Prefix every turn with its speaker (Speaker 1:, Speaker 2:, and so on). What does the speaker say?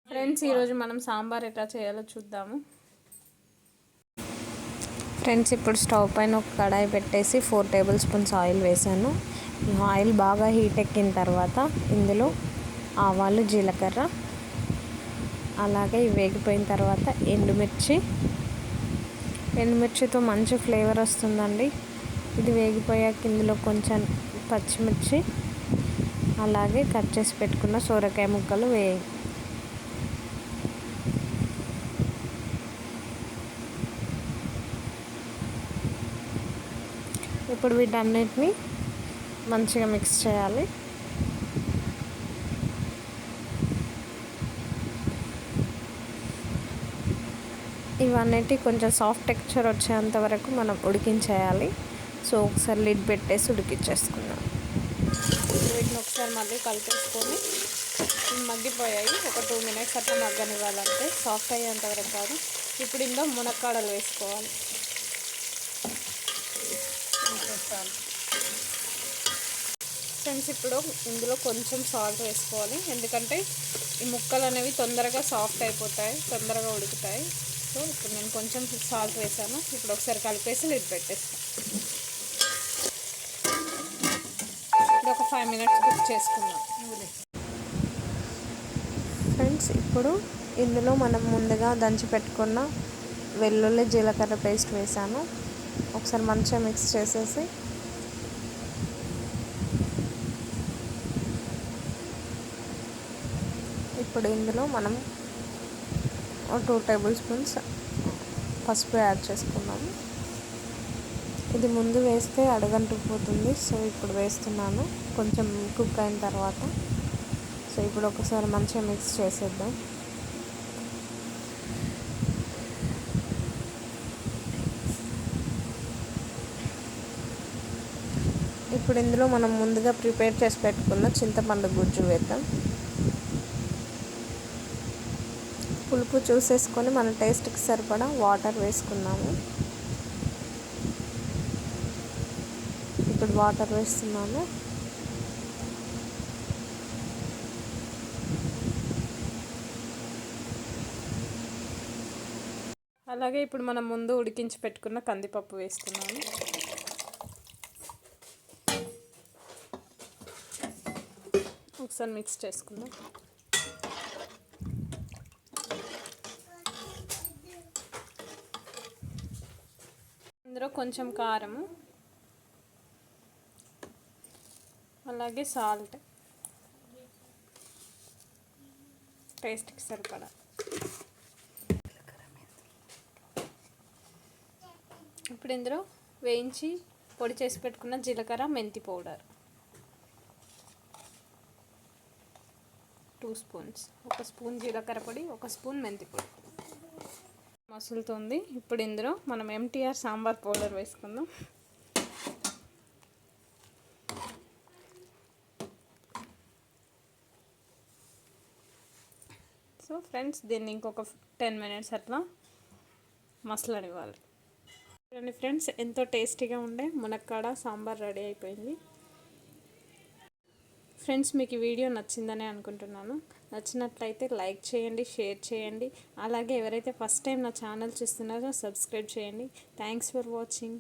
Speaker 1: Friends, ఈరోజు మనం సాంబార్ ఎట్లా చేయాలో చూద్దాము. ఫ్రెండ్స్, ఇప్పుడు స్టవ్ పైన ఒక కడాయి పెట్టేసి 4 టేబుల్ స్పూన్స్ ఆయిల్ వేసాను. ఈ ఆయిల్ బాగా హీట్ ఎక్కిన తర్వాత ఇందులో ఆవాలు, జీలకర్ర, అలాగే వేగిపోయిన తర్వాత ఎండుమిర్చితో మంచి ఫ్లేవర్ వస్తుందండి. ఇది వేగిపోయాక ఇందులో కొంచెం పచ్చిమిర్చి, అలాగే కట్ చేసి పెట్టుకున్న సొరకాయ ముక్కలు ఇప్పుడు వీటన్నిటిని మంచిగా మిక్స్ చేయాలి. ఇవన్నిటి కొంచెం సాఫ్ట్ టెక్స్చర్ వచ్చేంత వరకు మనం ఉడికించేయాలి. సో ఒకసారి లిడ్ పెట్టేసి ఉడికించేసుకుందాం. వీటిని ఒకసారి మళ్ళీ కలిపేసుకొని మగ్గిపోయాయి. ఒక 2 మినిట్స్ అట్లా మగ్గనివ్వాలంటే, సాఫ్ట్ అయ్యేంత వరకు కాదు. ఇప్పుడు ఇందులో మునక్కాడలు వేసుకోవాలి. ఫ్రెండ్స్, ఇప్పుడు ఇందులో కొంచెం సాల్ట్ వేసుకోవాలి, ఎందుకంటే ఈ ముక్కలు అనేవి తొందరగా సాఫ్ట్ అయిపోతాయి, తొందరగా ఉడుకుతాయి. సో ఇప్పుడు నేను కొంచెం సాల్ట్ వేసాను. ఇప్పుడు ఒకసారి కలిపేసి లిడ్ పెట్టేస్తాను. ఇప్పుడు ఒక 5 మినిట్స్ కుక్ చేసుకుందాం. ఫ్రెండ్స్, ఇప్పుడు ఇందులో మనం ముందుగా దంచి పెట్టుకున్న వెల్లుల్లి, జీలకర్ర పేస్ట్ వేసాను. ఒకసారి మంచిగా మిక్స్ చేసేసి ఇప్పుడు ఇందులో మనం 2 టేబుల్ స్పూన్స్ పసుపు యాడ్ చేసుకున్నాము. ఇది ముందు వేస్తే అడుగంటుకుపోతుంది, సో ఇప్పుడు వేస్తున్నాను కొంచెం కుక్ అయిన తర్వాత. సో ఇప్పుడు ఒకసారి మంచిగా మిక్స్ చేసేద్దాం. ఇప్పుడు ఇందులో మనం ముందుగా ప్రిపేర్ చేసి పెట్టుకున్న చింతపండు గుజ్జు వేద్దాం. పులుపు చూసేసుకొని మన టేస్ట్కి సరిపడా వాటర్ వేసుకున్నాము. ఇప్పుడు వాటర్ వేస్తున్నాను. అలాగే ఇప్పుడు మనం ముందు ఉడికించి పెట్టుకున్న కందిపప్పు వేస్తున్నాను. ఒకసారి మిక్స్ చేసుకుందాం. ఇందులో కొంచెం కారము, అలాగే సాల్ట్ టేస్ట్కి సరిపడా. ఇప్పుడు ఇందులో వేయించి పొడి చేసి పెట్టుకున్న జీలకర్ర, మెంతి పౌడర్ 2 స్పూన్స్. 1 స్పూన్ జీలకర్ర పొడి, 1 స్పూన్ మెంతి పొడి మసులుతుంది. ఇప్పుడు ఇందులో మనం ఎంటీఆర్ సాంబార్ పౌడర్ వేసుకుందాం. సో ఫ్రెండ్స్, దీన్ని ఇంకొక 10 మినిట్స్ అట్లా మసలనివ్వాలి. చూడండి ఫ్రెండ్స్, ఎంతో టేస్టీగా ఉండే మునక్కాడ సాంబార్ రెడీ అయిపోయింది. ఫ్రెండ్స్, మీకు ఈ వీడియో నచ్చిందని అనుకుంటున్నాను. నచ్చినట్లయితే లైక్ చేయండి, షేర్ చేయండి. అలాగే ఎవరైతే ఫస్ట్ టైం నా ఛానల్ చూస్తున్నారో సబ్స్క్రైబ్ చేయండి. Thanks for watching.